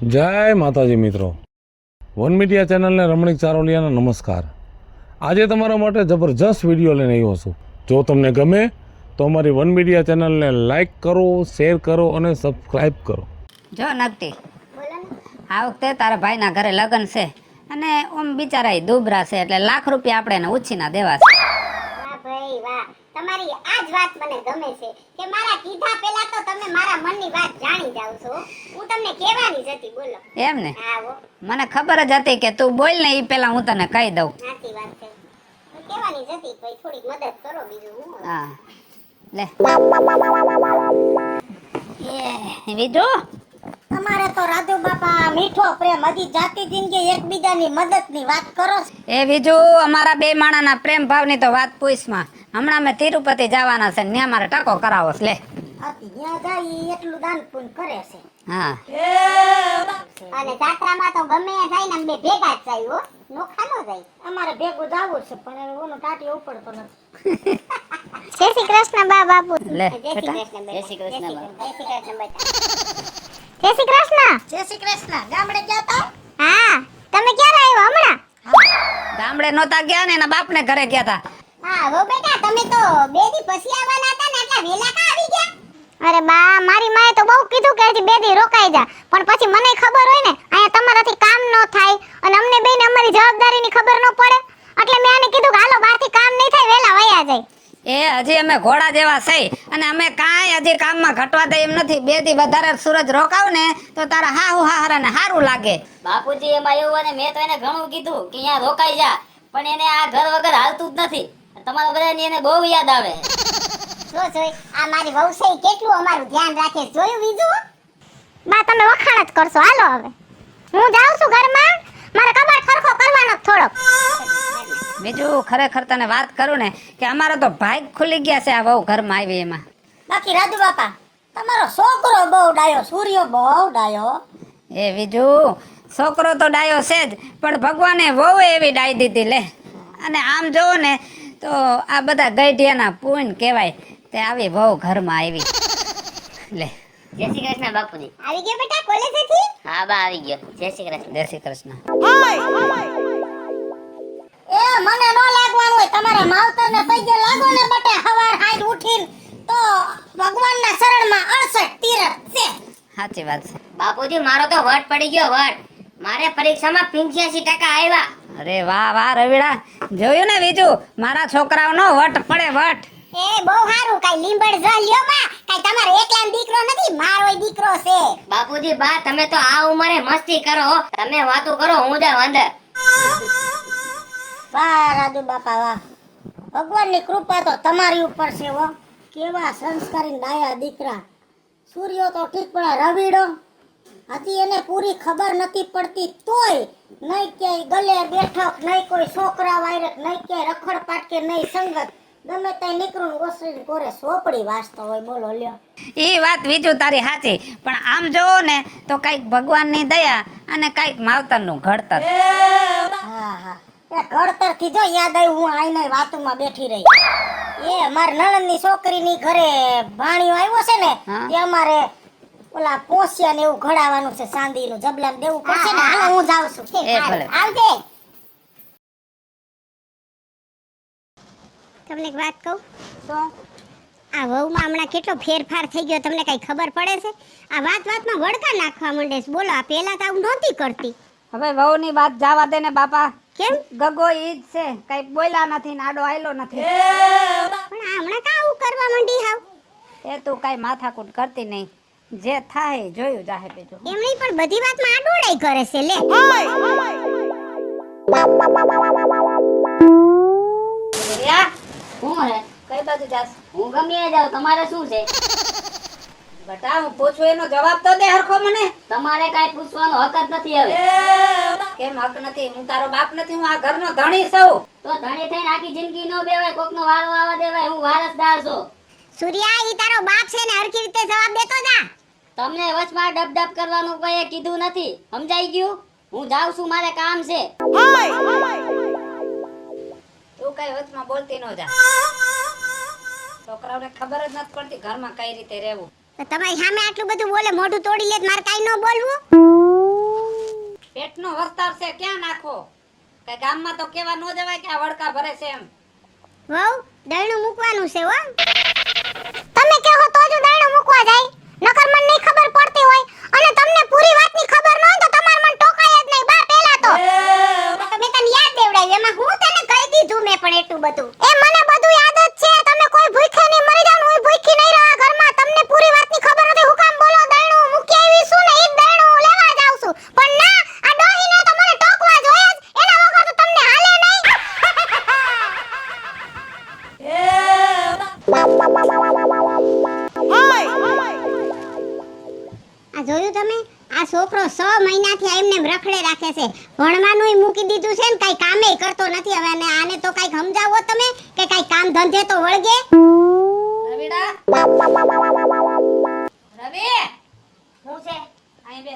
જય માતાજી મિત્રો, વન મીડિયા ચેનલને રમણીક ચારોલિયાના નમસ્કાર. આજે તમારા માટે જબરજસ્ત વિડીયો લઈને આવ્યો છું. જો તમને ગમે તો અમારી વન મીડિયા ચેનલને લાઈક કરો, શેર કરો અને સબસ્ક્રાઈબ કરો. જો નકટી આ વખતે તારા ભાઈના ઘરે લગ્ન છે અને ઓમ બિચારા દુબરા છે એટલે લાખ રૂપિયા આપણે એને ઉછીના દેવા છે. વાહ ભાઈ વાહ, તમારી આ જ વાત મને ગમે છે કે મારા કીધા પહેલા તો તમે મારા મનની વાત જાણી જાવ છો. હું તમને કહેવાની જ હતી, બોલો. એમ ને, આવો મને ખબર જ હતી કે તું બોલ ને એ પેલા હું તને કહી દઉં. સાચી વાત છે, હું કહેવાની જ હતી, ભાઈ થોડીક મદદ કરો, બીજું હું. હા લે એ બીજું તમારે તો રાજુ બાપા મીઠો પ્રેમ, હજી જાતિ જિંદગી એકબીજાની મદદની વાત કરો. એ બીજું અમારા બે માણાના પ્રેમ ભાવની તો વાત પૂછમાં. હમણાં મેં તિરુપતિ જવાના છે, ત્યાં મારે ટકો કરાવો છે. લે ત્યાં જાય એટલું દાન પુણ્ય કરે છે. હા અને જાત્રામાં તો ગમે જાય ને બે ભેગા જ જાય હો, નોખા નો જાય. અમારે ભેગું જાવું છે પણ ઓનો ટાટી ઉપડતો નથી. જય શ્રી કૃષ્ણ બા બાપુ. લે જય શ્રી કૃષ્ણ. જય શ્રી કૃષ્ણ બા. જય શ્રી કૃષ્ણ બેટા. જય શ્રી કૃષ્ણ. જય શ્રી કૃષ્ણ. ગામડે ગયા તા? હા, તમે ક્યારે આવ્યો હમણાં? ગામડે નહોતા ગયા ને એના બાપને ઘરે ગયા હતા. હા હો બેટા, તમે તો બે દી પછી આવવાના હતા ને, એટલા વેલા કા આવી ગયા? અરે બા, મારી માએ તો બહુ કીધું કે હજી બે દી રોકાઈ જા, પણ પછી મને ખબર હોય ને અહીંયા તમારાથી કામ ન થાય અને અમને બેને અમારી જવાબદારીની ખબર ન પડે, એટલે મેં આને કીધું કે હાલો બહારથી કામ નહીં થાય, વેલા વયા જાય. એ હજી અમે ઘોડા જેવા છે અને અમે કાંઈ હજી કામમાં ઘટવા દે એમ નથી. બે દી વધારે સૂરજ રોકાવ ને તો તારા હાહુ હાહરાને સારું લાગે. બાપુજી એમાં એવું, અને મેં તો એને ઘણું કીધું કે અહીંયા રોકાઈ જા, પણ એને આ ઘર વગર હાલતું જ નથી. તમારા બધાની એને બહુ યાદ આવે. જોઈ આ મારી વહુ છે ઈ કેટલું અમારું ધ્યાન રાખે છે, જોયું બીજું? બા તમે વખાણ જ કરશો, હાલો હવે હું જાઉં છું ઘરમાં, મારે કબાટ ખરખો કરવાનો થોડોક. બીજું ખરેખર તને વાત કરું ને કે અમારો તો ભાગ ખુલી ગયા છે આ વહુ ઘરમાં આવી એમાં. બાકી રાજુ બાપા તમારો છોકરો બહુ ડાયો, સૂર્યો બહુ ડાયો. એ બીજું છોકરો તો ડાયો છે જ, પણ ભગવાને વહુ એવી ડાઈ દીધી. લે અને આમ જોવો ને તો આ બધા ગઈઢિયાના પૂન કહેવાય તે આવી વહુ ઘરમાં આવી. લે જય શ્રી કૃષ્ણ બાપુજી. આવી ગયો બેટા કોલેજેથી? હા બા આવી ગયો. જય શ્રી કૃષ્ણ. જય શ્રી કૃષ્ણ. એ મને નો લાગવાનું હોય, તમારા માવતરને પૈગે લાગો ને બટે હવાર હાઈ ઉઠીને તો ભગવાનના શરણમાં 68 તીરથ છે. સાચી વાત છે. બાપુજી મારો તો વટ પડી ગયો, વટ. મારે પરીક્ષામાં 85% આવ્યા. અરે વાહ વાહ રવિડા, જોયું ને બીજું મારા છોકરાઓનો વટ પડે વટ. એ બહુ સારું, કઈ લીંબડ જ લ્યો માં, કઈ તમારો એકલાનો દીકરો નથી, મારોય દીકરો છે. બાપુજી બા તમે તો આ ઉંમરે મસ્તી કરો હો. તમે વાતો કરો, હું જાઉં અંદર. વાહ રાજુ બાપા વાહ, ભગવાનની કૃપા તો તમારી ઉપર છે હો. કેવા સંસ્કારી ડાયા દીકરા. સૂર્યો તો ઠીક પણ રવિડો હજી એને પૂરી ખબર નથી પડતી, તોય નહીં ક્યાંય ગલે બેઠક, નહીં કોઈ છોકરા વાયરક, નહીં ક્યાંય રખડ પાટકે, નહીં સંગત, ગમે ત્યાં નીકળું ઓસરીને કોરે સોપડી વાંચતો હોય. બોલો લ્યો. એ વાત બીજું તારી સાચી, પણ આમ જોવો ને તો કઈક ભગવાનની દયા અને કઈક માવતરનું ઘડતર. હા હા, એ ઘડતર થી જો યાદ આવ્યું, હું આઈને વાતોમાં બેઠી રહી. એ માર નણંદની છોકરીની ઘરે ભાણિયો આવ્યો છે ને, હા. તે અમારે ઓલા પોસિયા ને એવું ઘડાવાનું છે, ચાંદીનું જબલામ દેવું પડશે ને. હાલો હું જાઉં છું. એ ભલે. આવજે. તમને એક વાત કહું તો, આ વહુમાં હમણાં કેટલો ફેરફાર થઈ ગયો, તમને કઈ ખબર પડે છે? આ વાતમાં વડકા નાખવા માંડે છે. બોલો, આ પહેલા તો આવું નહોતી કરતી. હવે વહુની વાત જવા દે ને બાપા. કેમ? ગગો ઈ જ છે, કઈ બોલ્યા નથી ને આડો આયલો નથી. પણ આ હમણાં કા આવું કરવા માંડી હાવ? એ તું કઈ માથાકૂટ કરતી નહીં, જે થાય જોયું જાહે. બીજું એમની પણ બધી વાતમાં આડોડાઈ કરે છે. લે હું હે કઈ બાજુ જાસ? હું ગમે ત્યાં જાઉં, તમારે શું છે? બટા હું પૂછું એનો જવાબ તો દે હરખો મને. તમારે કાઈ પૂછવાનો હક જ નથી હવે. કેમ હક નથી? હું તારો બાપ નથી, હું આ ઘરનો ધણી છું. તો ધણી થઈને આખી જિંદગી નો બેવાય, કોકનો વારો આવવા દેવાય. હું વારસદાર છું. સૂર્યા, ઈ તારો બાપ છે ને, હરખી રીતે જવાબ દેતો જા. તમને વચમાં ડબ કરવાનું કોઈ કીધું નથી, સમજાઈ ગયું? હું જાઉં છું, મારે કામ છે. તું કઈ વચમાં બોલતી ન જા. છોકરાઓને ખબર જ નથી પડતી ઘરમાં કઈ રીતે રહેવું. તમારી સામે આટલું બધું બોલે, મોઢું તોડી લે, મારે કાઈ ન બોલવું. પેટનો વસ્તાર છે ક્યાં નાખો? કે ગામમાં તો કેવા ન જવાય કે આ વડકા ભરે છે એમ. વહુ દળનું મૂકવાનું છે હો. તમે કહો તો જ દળનું મૂકવા જાય. નકર મને નહીં ખબર પડતી હોય અને તમને પૂરી વાતની ખબર ન હોય તો તમાર મન ટોકાય જ નહીં બા પહેલા તો. મેં તને યાદ દેવડાવ્યું એમાં હું તને કહી દીધું મેં પણ એટલું બધું. એ મને બધું યાદ જ છે. તમે કોઈ ભૂખે નહીં મરી જાવ હું ભૂખી નહીં રહા ઘરમાં. તમને પૂરી વાતની ખબર નથી હું કામ બોલો દળનું મૂકી આવી છું ને ઈ દળનું લેવા જાવ છું. પણ ના આ ડોહીને તો મને ટોકવા જોઈએ જ. એના વગર તો તમને હાલે નહીં. આ જોયું તમે આ છોકરો 6 મહિનાથી એમને રખડે રાખે છે ભણવાનુંય મૂકી દીધું છે ને કઈ કામે કરતો નથી હવે અને આને તો કઈક સમજાવો તમે કે કઈ કામ ધંધે તો વળગે રવિડા રવિ હું છે અહીં બે.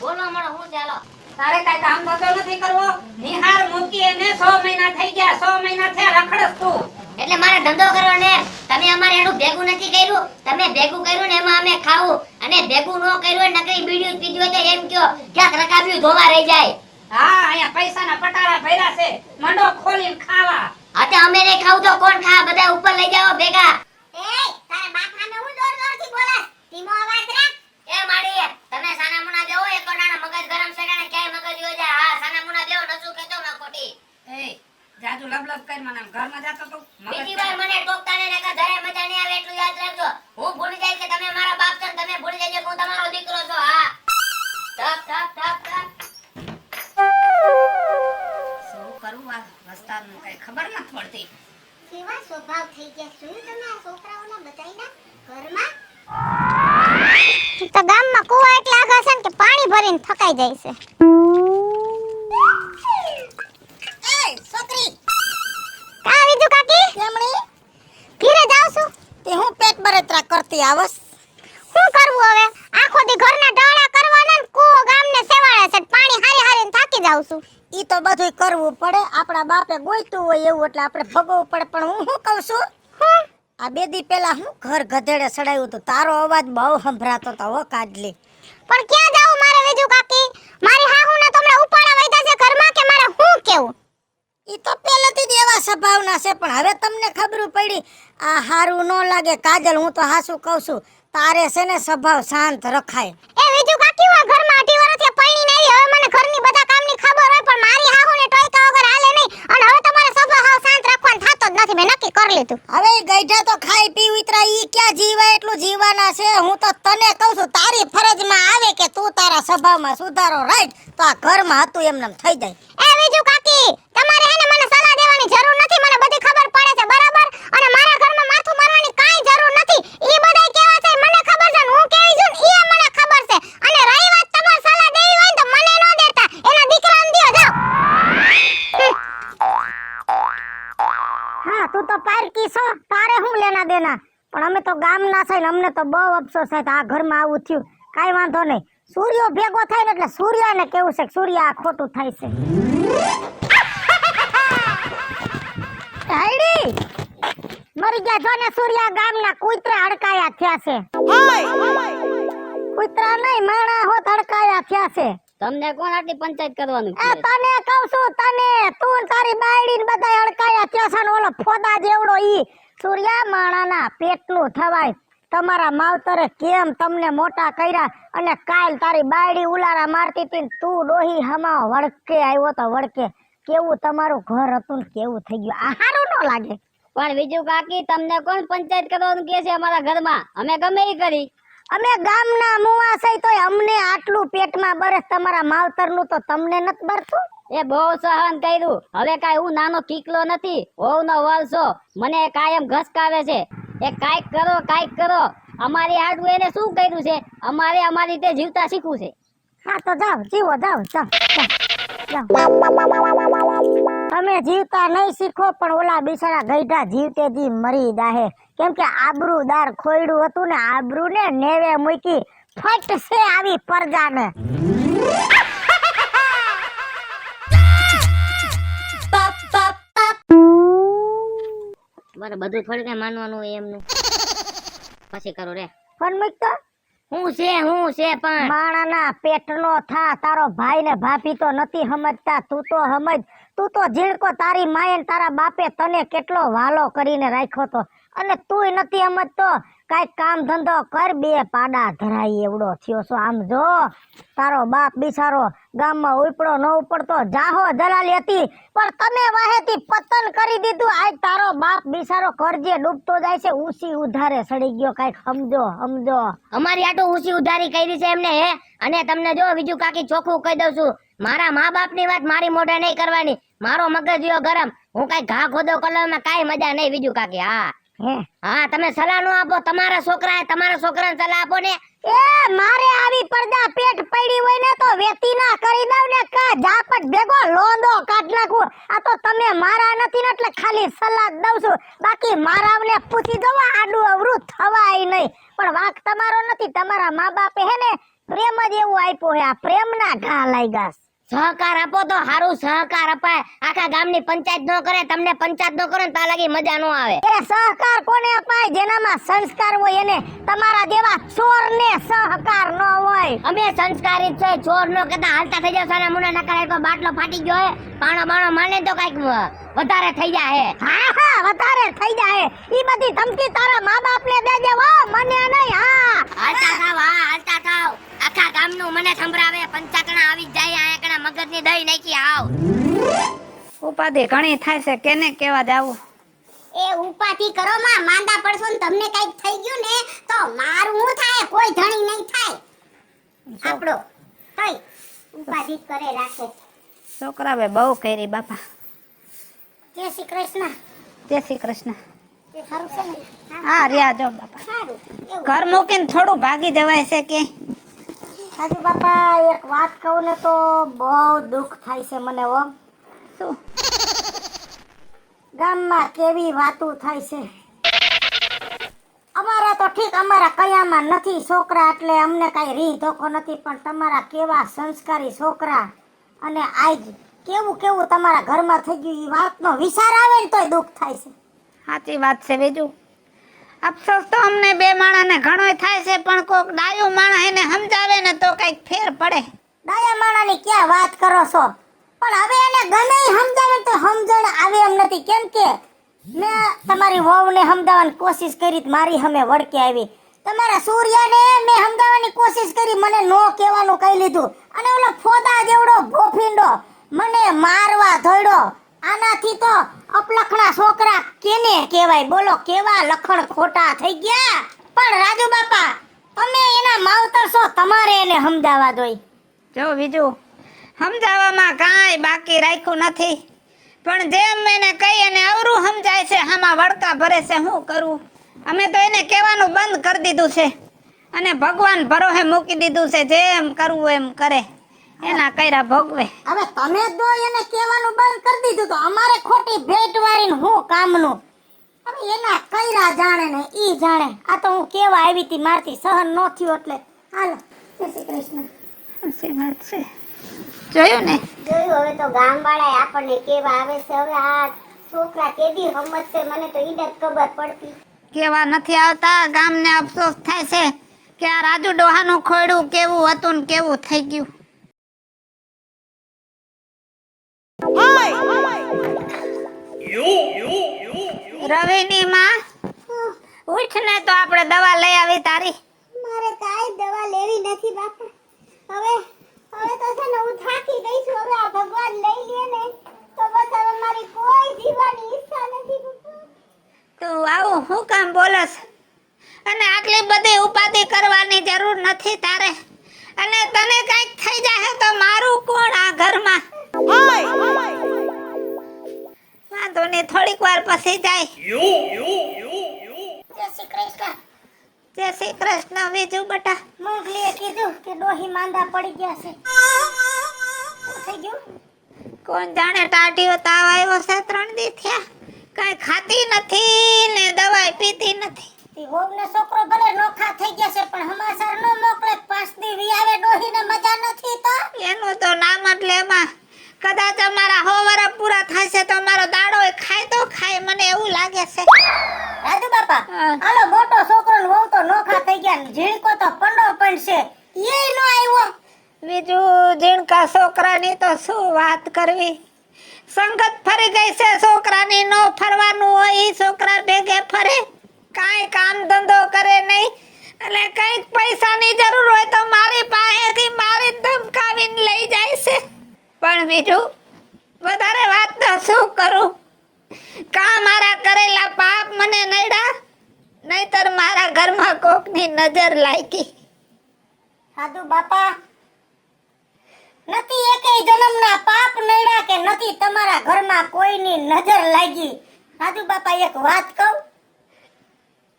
બોલો મળો હું ચાલો તારે કઈ કામ ધંધો નથી કરવો? નિહાર મૂકી એને 6 મહિના થઈ ગયા. 6 મહિના થયા રખડસ તું. એટલે મારે ધંધો કરવો ને તમે અમારે એનું ભેગું નથી કર્યું. તમે ભેગું કર્યું ને એમાં અમે ખાવું અને ભેગું ન કર્યું હોય નકરી બીડીયું પીધું હોય તો એમ કયો ક્યાંક રકાબ્યું ધોવા રહી જાય. હા અહીંયા પૈસાના પટારા ભર્યા છે મંડો ખોલીને ખાવા. હા તે અમે નહીં ખાવું તો કોણ ખા? બધા ઉપર લઈ જાઓ ભેગા. એ તારા બાપ સામે હું જોર જોરથી બોલસ ધીમો અવાજ રાખ એ માડી તમે સાના મુના દેવો એક કોડાના મગજ ગરમ છે કાને ક્યાંય મગજ હોય જાય. હા સાના મુના દેવો નસું કેતો ના ખોટી. એ જાજુ લબલબ કર મને ઘરમાં જાતો તો બીજી વાર મને ટોકતા ને નકા ઘરે મજા નહીં આવે એટલું યાદ રાખજો. હું ભૂલી જાય કે તમે મારા બાપ છો ને તમે ભૂલી જાય કે હું તમારો દીકરો છું. હા ટપ ટપ ટપ ટપ. શું કરું આ વસ્તારનું કઈ ખબર ન પડતી. કેવા સ્વભાવ થઈ ગયા શું તમે આ છોકરાઓના બધાયના ઘરમાં તો ગામમાં કુવા એટલે આગા છે ને કે પાણી ભરીને થકાઈ જાય છે એ છોકરી કા વિજુ કાકી કેમણી ઘરે જાવ છું તે હું પેટ બરેતરા કરતી આવસ શું કરવું હવે આખો દી ઘરના ડાળા કરવાના ને કુવો ગામને સેવાળે છે પાણી હારી હારીને થાકી જાવ છું ઈ તો બધુંય કરવું પડે આપણા બાપે ગોઈતું હોય એવું એટલે આપણે ભોગવવું પડે પણ હું શું કહું છું આ બે દી પહેલા હું ઘર ગધેડે સડાયું તો તારો અવાજ બહુ સંભળાતો તો હો કાઢલી પણ ક્યાં જાઉં મારે વેજુ કાકી મારી હાહુને તો હમણાં ઉપાડા વૈધા છે ઘરમાં કે મારે હું કેવું ઈ તો પહેલેથી જ એવા સ્વભાવના છે પણ હવે તમને ખબર પડી આ હારું ન લાગે કાજલ હું તો હાસું કહું છું તારે છે ને સ્વભાવ શાંત રખાય એ વેજુ કાકી હું ઘરમાં 18 વર્ષથી પૈણી નહીં હવે મને ઘરની બધા કામની ખબર હોય પણ મારી હાહુને ટોયકા વગર હાલે નહીં અને હવે તમારે સ્વભાવ હાવ શાંત રાખવાનો થાતો જ નથી મેં નક્કી કરી લીધું હવે ગઈઢા તો ખાઈ પી ઉતરા ઈ ક્યાં જીવાય એટલું જીવાના છે હું તો તને કહું છું તારી ફરજમાં આવે કે તું તારા સ્વભાવમાં સુધારો રાખ તો આ ઘરમાં હતું એમને થઈ જાય એ વેજુ કાકી તમારે હેને મને સલાહ દેવાની જરૂર નથી મને બધી ખબર પડે છે બરાબર અને મારા ઘરમાં માથું મારવાની કાઈ જરૂર નથી ઈ બધાય કેવા છે મને ખબર છે હું કેવી છું ઈ મને ખબર છે અને રહી વાત તમાર સલાહ દેવી હોય તો મને ન દેતા એના દીકરાને દિયો જાવ હા તું તો પારકી છો તારે હું લેના દેના પણ અમે તો ગામના છે ને અમને તો બહુ અફસોસ થાય આ ઘરમાં આવું થયું કાઈ વાંધો નહીં સૂર્ય ભેગો થાય ને એટલે સૂર્યને કેવું છે કે સૂર્ય આ ખોટું થાય છે હાઈડી મરી ગયા જો ને સૂર્ય ગામના કૂતરા હડકાયા થયા છે કૂતરા નહીં માણા હોત હડકાયા થયા છે તમને કોણ આટલી પંચાયત કરવાનું એ તને કહું છું તને તું ને તારી બાયડી ને બધા હડકાયા થયા છે ને ઓલો ફોદા જેવડો ઈ સૂર્ય માણાના પેટનું થવાય તમારા માવતરે કેમ તમને મોટા કર્યા અને કાલ તારી બાયડી ઉલારા મારતી હતી તું ડોહી હમા વડકે આવ્યો તો વડકે કેવું તમારું ઘર હતું ને કેવું થઈ ગયું આ હારું ન લાગે પણ બીજું કાકી તમને કોણ પંચાયત કરવાનું કે છે અમારા ઘરમાં? અમે ગમે ઈ કરી. અમે ગામના મુવા છે તોય અમને આટલું પેટમાં બરસ તમારા માવતરનું તો તમને નથી બરતું એ બહુ સહન કર્યું હવે કાઈ હું નાનો કીકલો નથી વહુનો વલ છો મને કાયમ ઘસકાવે છે એ કાઈક કરો અમારી હાડું એને શું કર્યું છે અમારે અમારી રીતે જીવતા શીખવું છે હા તો જાઓ જીવો જાઓ જાઓ તમે જીવતા નહીં શીખો પણ ઓલા બિચારા ગઈઢા જીવતે જી મરી જાહે કેમ કે આબરૂદાર ખોયડું હતું ને આબરૂ ને નેવે મૂકી ફટ છે આવી પરજાને મારે બધું થોડી કઈ માનવાનું હોય એમનું પછી કરો રે ફોન મૂક તો હું છે પણ માણાના પેટનો થા, તારો ભાઈ ને ભાભી તો નથી સમજતા, તું તો સમજ. તું તો ઝીણકો, તારી માએ ને તારા બાપે તને કેટલો વાલો કરીને રાખ્યો તો, અને તુંય નથી સમજતો. કાંઈક કામ ધંધો કર, બે પાડા ધરાઈ એવડો થયો છો. આમ જો તારો બાપ બિચારો ગામમાં ઉપડો ન ઉપડતો, જાહો જલાલી હતી, પણ તમે વાહેથી પતન કરી દીધું. આજ તારો બાપ બિચારો કરજે ડૂબતો જાય છે, ઊંચી ઉધારે સડી ગયો. કાંઈક સમજો, સમજો. અમારી આટો ઊંચી ઉધારી કરી છે એમને હે. અને તમને જો બીજું કાકી ચોખ્ખું કહી દઉં છું, મારા મા બાપની વાત મારી મોઢે નહીં કરવાની. મારો મગજ યો ગરમ, હું કઈ ઘા ખોદો કરવામાં કાંઈ મજા નહીં બીજું કાકી. હા તમે સલાહ નો આપો, તમારા છોકરાને સલાહ આપો ને. એ મારે આવી પડદા પેટ પડી હોય ને તો વેતી ના કરી દઉં ને, કા જાપટ ભેગો લોંદો કાઢ નાખું. આ તો તમે મારા નથી ને એટલે ખાલી સલાહ દઉં છું, બાકી મારાને પૂછી દો, આડું અવરું થવાય નહીં. પણ વાંક તમારો નથી, તમારા મા બાપે હે ને પ્રેમ જ એવું આપ્યો હે, આ પ્રેમના ઘા લાગ્યા. સહકાર આપો તો હારું સહકાર અપાય. આખા ગામની પંચાયત નો કરે, તમને પંચાયત નો કરે તા લાગી મજા નો આવે. એ સહકાર કોને અપાય? જેનામાં સંસ્કાર હોય એને. તમારા જેવા ચોર ને સહકાર ન હોય. અમે સંસ્કારી છે, ચોર નો કહેતા હાલતા થઈ જાવ. સારા મુના નકર એક બાટલો ફાટી ગયો હે, પાણો બાણો માને તો કઈક વધારે થઈ જાય. હા વધારે થઈ જાય. ઈ બધી ધમકી તારા મા બાપ ને દેજે, હો મને નહીં. હાલતા થાવ. આખા ગામનું મને સંભળાવે, પંચાકણા આવી જાય. આયા કણા મગજની દહીં નાખી આવ. ઉપાધિ ઘણી થાય છે, કેને કેવા જાવું. એ ઉપાધિ કરો માં, માંદા પડશો ને તમને કઈક થઈ ગયું ને તો મારું હું થાય, કોઈ ધણી નહીં થાય. આપણો તઈ ઉપાધિ કરે રાખે. છોકરાએ બહુ કરી બાપા. જય શ્રી કૃષ્ણ. જય શ્રી કૃષ્ણ. એ સારું છે ને? હા રહ્યા જો બાપા. સારું. ઘર મૂકીને થોડું ભાગી જવાય છે કે. સાજુ બાપા એક વાત કહું ને તો બહુ દુઃખ થાય છે મને. હો શું ગામમાં કેવી વાતો થાય છે. અમારા તો ઠીક, અમારા કયામાં નથી છોકરા એટલે અમને કાંઈ રી ધોકો નથી, પણ તમારા કેવા સંસ્કારી છોકરા અને આજ કેવું કેવું તમારા ઘરમાં થઈ ગયું, એ વાતનો વિચાર આવે ને તોય દુઃખ થાય છે. સાચી વાત છે. બીજું અફસોસ તો અમને બે માણાને ઘણોય થાય છે, પણ કોક ડાયો માણા એને સમજાવે ને તો કઈક ફેર પડે. ડાયા માણાની ક્યાં વાત કરો છો? પણ હવે એને ગમે સમજાવે તો સમજણ આવે એમ નથી. કેમ કે મેં તમારી વહુને સમજાવવાની કોશિશ કરી, મારી સામે વળકે આવી. તમારા સૂર્યાને મેં સમજાવવાની કોશિશ કરી, મને નો કહેવાનું કહી લીધું. અને ઓલો ફોદા જેવડો ભોફીંડો મને મારવા ધોડ્યો. આનાથી તો અપલખણા છોકરા કેને કહેવાય? બોલો કેવા લખણ ખોટા થઈ ગયા. પણ રાજુ બાપા તમે એના માવતર છો, તમારે એને સમજાવવા જોઈએ. જો બીજું સમજાવવામાં કાંઈ બાકી રાખ્યું નથી, પણ જેમ એને કહી અને અવરું સમજાય છે, આમાં વળકા ભરે છે. શું કરું? અમે તો એને કહેવાનું બંધ કરી દીધું છે અને ભગવાન ભરોસે મૂકી દીધું છે. જેમ કરવું એમ કરે, એના કર્યા ભોગવે. હવે તમે તો એને કહેવાનું બંધ કરી દીધું તો અમારે ખોટી ભેટ વાળીને હું કામનું? હવે એના કર્યા જાણે ને ઈ જાણે. આ તો હું કેવા આવી હતી, મારથી સહન ન થયું એટલે હાલો. જય શ્રી કૃષ્ણ. સાચી વાત છે. જોયું ને? જોયું. હવે તો ગામવાળા આપણને કેવા આવે છે. હવે આ છોકરા કેદી સમજશે, મને તો ઈ જ ખબર પડતી. કેવા નથી આવતા. ગામને અફસોસ થાય છે કે આ રાજુ ડોહાનું ખોયડું કેવું હતું ને કેવું થઈ ગયું. રવિની માં ઉઠ ને તો આપણે દવા લઈ આવી તારી. મારે કાઈ દવા લેવી નથી બાપા. હવે તો છે ને હું થાકી ગઈ છું. હવે આ ભગવાન લઈ લે ને તો બસ હવે મારી કોઈ જીવવાની ઈચ્છા નથી. તું આવું શું કામ બોલસ? અને આટલી બધી ઉપાધિ કરવાની જરૂર નથી તારે. અને તને કઈક થઈ જાય તો મારું કોણ આ ઘરમાં? વાંધો નહીં, થોડીક વાર પછી જાય. જય શ્રી કૃષ્ણ. જય શ્રી કૃષ્ણ. બીજું બટા? મોગલીએ કીધું કે ડોહી માંદા પડી ગયા છે. થઈ ગયું? કોણ જાણે, ટાઢીઓ તાવ આવ્યો છે. 3 દી થયા, કઈ ખાતી નથી ને દવાઈ પીતી નથી. તી હોબને છોકરો ભલે નોખા થઈ ગયા છે, પણ હમાસર નો મોકલે. 5 દી વી આવે ડોહીને મજા નથી તો એનું તો નામ જ લેમાં. કદાચ અમારા 100 વર્ષ પૂરા થશે તો અમારો દાડો ખાય તો ખાય, મને એવું લાગે છે. રાજુ બાપા હા. હાલો મોટો છોકરો વહુ તો નોખા થઈ ગયા ને ઝીણકો તો પંડો પણ છે એ નો આવ્યો. બીજું ઝીણકા છોકરાની તો શું વાત કરવી. સંગત ફરી ગઈ છે છોકરાની. નો ફરવાનું હોય ઈ છોકરા ભેગે ફરે, કાંઈ કામ ધંધો કરે નહીં. એટલે કંઈક પૈસાની જરૂર હોય તો મારી પાસેથી મારી ધમકાવીને લઈ જાય છે. પણ બીજું વધારે વાત તો શું કરું. કા મારા કરેલા પાપ મને નડ્યા, નહીતર મારા ઘરમાં કોકની નજર લાગી. સાધુ બાપા નથી એકેય જન્મના પાપ નડ્યા કે નથી તમારા ઘરમાં કોઈની નજર લાગી. સાધુ બાપા એક વાત કહું,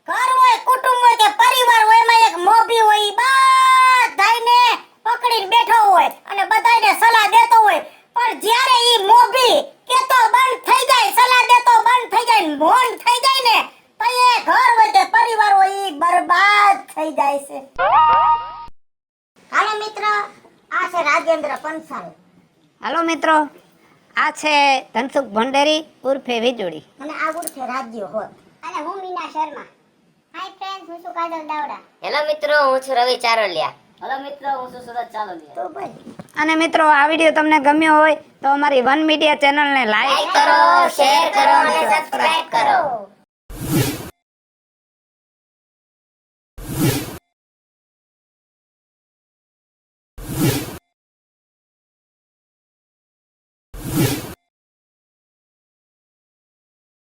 ઘર હોય કુટુંબ હોય કે પરિવાર હોય એમાં એક મોભી હોય ઈ બધાયને પકડીને બેઠો હોય અને બધાયને સલાહ દેતો હોય, પણ જ્યારે ઈ મોભી કેતો બંધ થઈ જાય, સલાહ દેતો બંધ થઈ જાય, મૌન થઈ જાય ને તો એ ઘર હોય કે પરિવાર હોય ઈ બરબાદ થઈ જાય છે. હાલો મિત્ર, આ છે રાજેન્દ્ર પંચાલ હાલો મિત્રો, આ છે ધનસુખ ભંડેરી ઉર્ફે વીજળી. અને આ ગુડ છે રાજ્ય હોત અને હું મીના શર્મા. હાય ફ્રેન્ડ્સ, હું છું કાજલ દાવડા. હેલો મિત્રો, હું છું રવિ ચારોલિયા. હેલો મિત્રો, હું છું સુરત ચારોલિયા. તો ભાઈ અને મિત્રો, આ વિડીયો તમને ગમ્યો હોય તો અમારી વન મીડિયા ચેનલને લાઈક કરો, શેર કરો અને સબસ્ક્રાઇબ કરો.